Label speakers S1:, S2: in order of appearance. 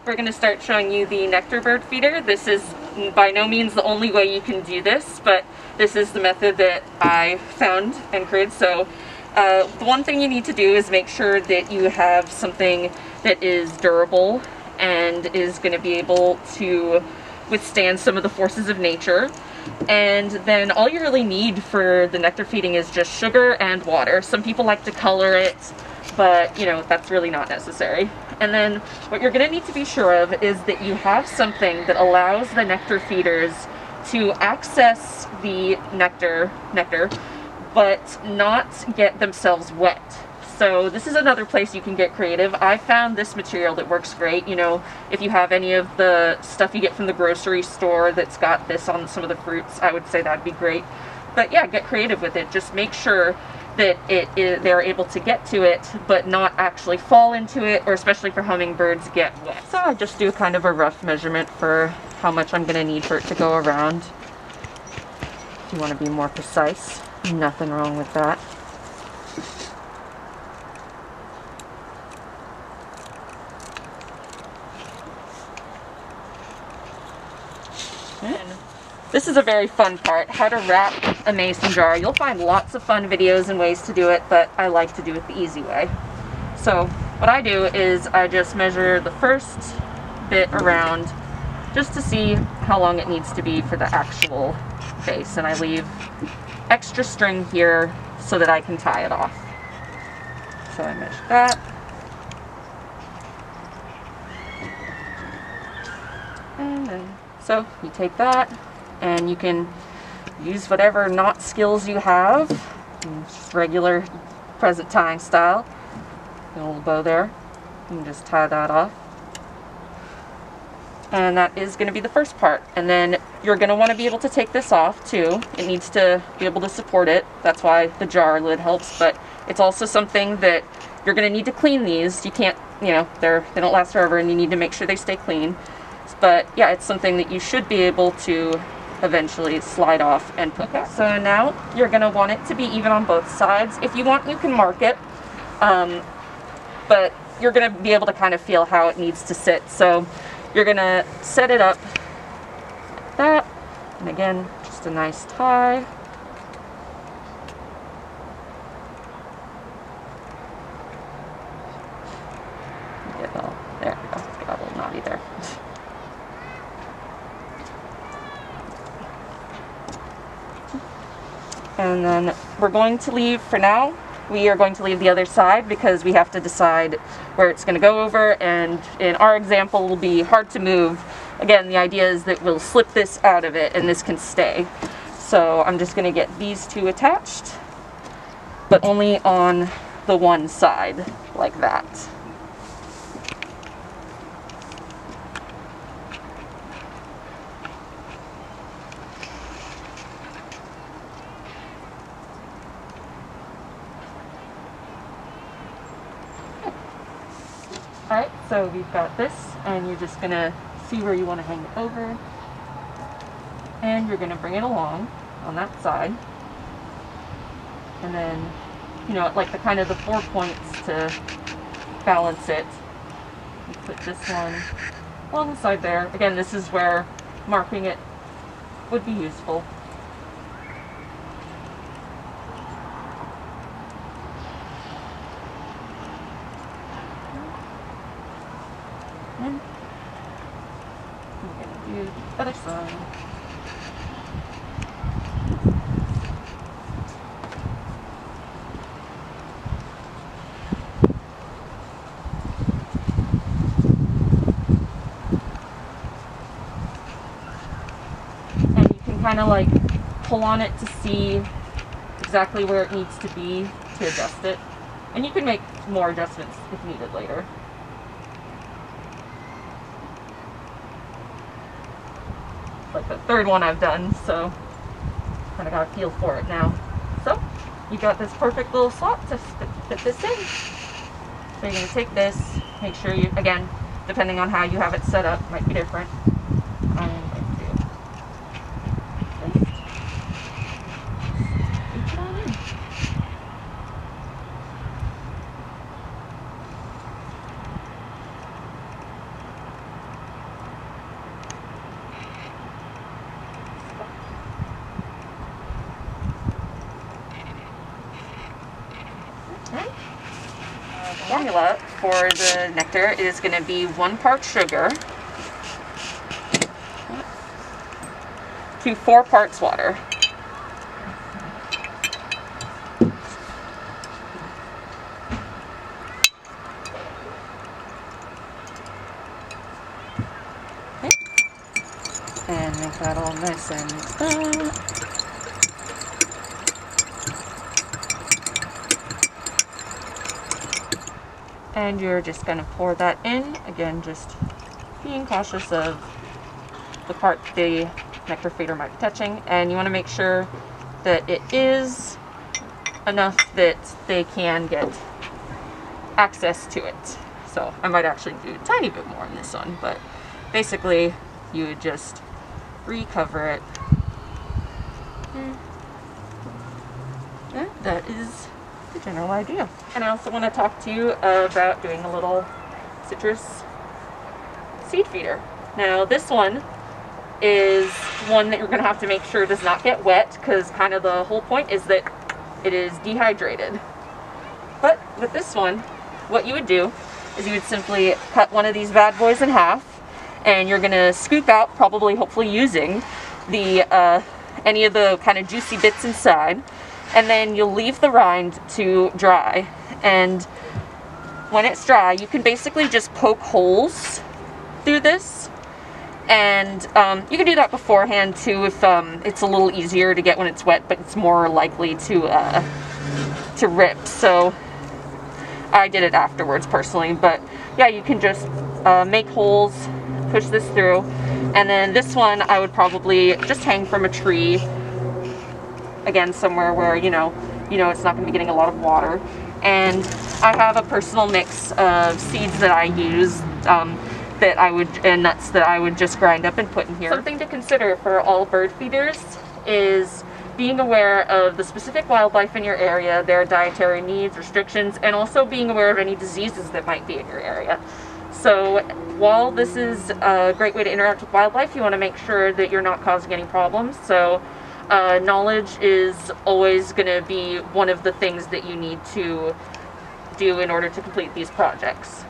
S1: we're going to start showing you the nectar bird feeder. This is by no means the only way you can do this, but this is the method that I found and created. So the one thing you need to do is make sure that you have something that is durable and is going to be able to withstand some of the forces of nature. And then all you really need for the nectar feeding is just sugar and water. Some people like to color it, but you know, that's really not necessary. And then what you're going to need to be sure of is that you have something that allows the nectar feeders to access the nectar, but not get themselves wet. So this is another place you can get creative. I found this material that works great. You know, if you have any of the stuff you get from the grocery store that's got this on some of the fruits, I would say that'd be great. But yeah, get creative with it. Just make sure that they're able to get to it, but not actually fall into it, or especially for hummingbirds, get wet. So I just do kind of a rough measurement for how much I'm gonna need for it to go around. If you want to be more precise, nothing wrong with that. And this is a very fun part, how to wrap a mason jar. You'll find lots of fun videos and ways to do it, but I like to do it the easy way. So what I do is I just measure the first bit around just to see how long it needs to be for the actual base, and I leave extra string here so that I can tie it off. So I measure that. And then, so you take that, and you can use whatever knot skills you have, just regular present tying style. A little bow there. You can just tie that off. And that is going to be the first part. And then you're going to want to be able to take this off too. It needs to be able to support it. That's why the jar lid helps, but it's also something that you're going to need to clean these. You can't, you know, they don't last forever, and you need to make sure they stay clean. But yeah, it's something that you should be able to eventually slide off and put back. So now you're going to want it to be even on both sides. If you want, you can mark it, but you're going to be able to kind of feel how it needs to sit. So you're going to set it up like that, and again, just a nice tie. Get all, there we go, got a little knotty there. And then we're going to leave, for now, we are going to leave the other side because we have to decide where it's going to go over, and in our example it will be hard to move. Again, the idea is that we'll slip this out of it and this can stay. So I'm just going to get these two attached, but only on the one side, like that. Alright, so we've got this, and you're just going to see where you want to hang it over, and you're going to bring it along on that side, and then, you know, like the kind of the 4 points to balance it. You put this one along the side there. Again, this is where marking it would be useful. And we're going to do the other side. And you can kind of like pull on it to see exactly where it needs to be to adjust it. And you can make more adjustments if needed later. Like the third one I've done, so kind of got a feel for it now. So you got this perfect little slot to fit this in. So you're going to take this, make sure you, again, depending on how you have it set up, might be different. I'm going to just scoop it on in. The formula for the nectar is going to be 1 part sugar to 4 parts water. Okay. And make that all nice and and you're just going to pour that in. Again, just being cautious of the part the nectar feeder might be touching, and you want to make sure that it is enough that they can get access to it. So I might actually do a tiny bit more on this one, but basically you would just recover it. And that is the general idea. And I also want to talk to you about doing a little citrus seed feeder. Now this one is one that you're going to have to make sure does not get wet, because kind of the whole point is that it is dehydrated. But with this one, what you would do is you would simply cut one of these bad boys in half, and you're going to scoop out, probably hopefully using the any of the kind of juicy bits inside, and then you'll leave the rind to dry. And when it's dry, you can basically just poke holes through this. And you can do that beforehand too if it's a little easier to get when it's wet, but it's more likely to rip. So I did it afterwards personally, but yeah, you can just make holes, push this through, and then this one I would probably just hang from a tree, again somewhere where you know it's not going to be getting a lot of water. And I have a personal mix of seeds that I use. And nuts that I would just grind up and put in here. Something to consider for all bird feeders is being aware of the specific wildlife in your area, their dietary needs, restrictions, and also being aware of any diseases that might be in your area. So while this is a great way to interact with wildlife, you want to make sure that you're not causing any problems. So knowledge is always going to be one of the things that you need to do in order to complete these projects.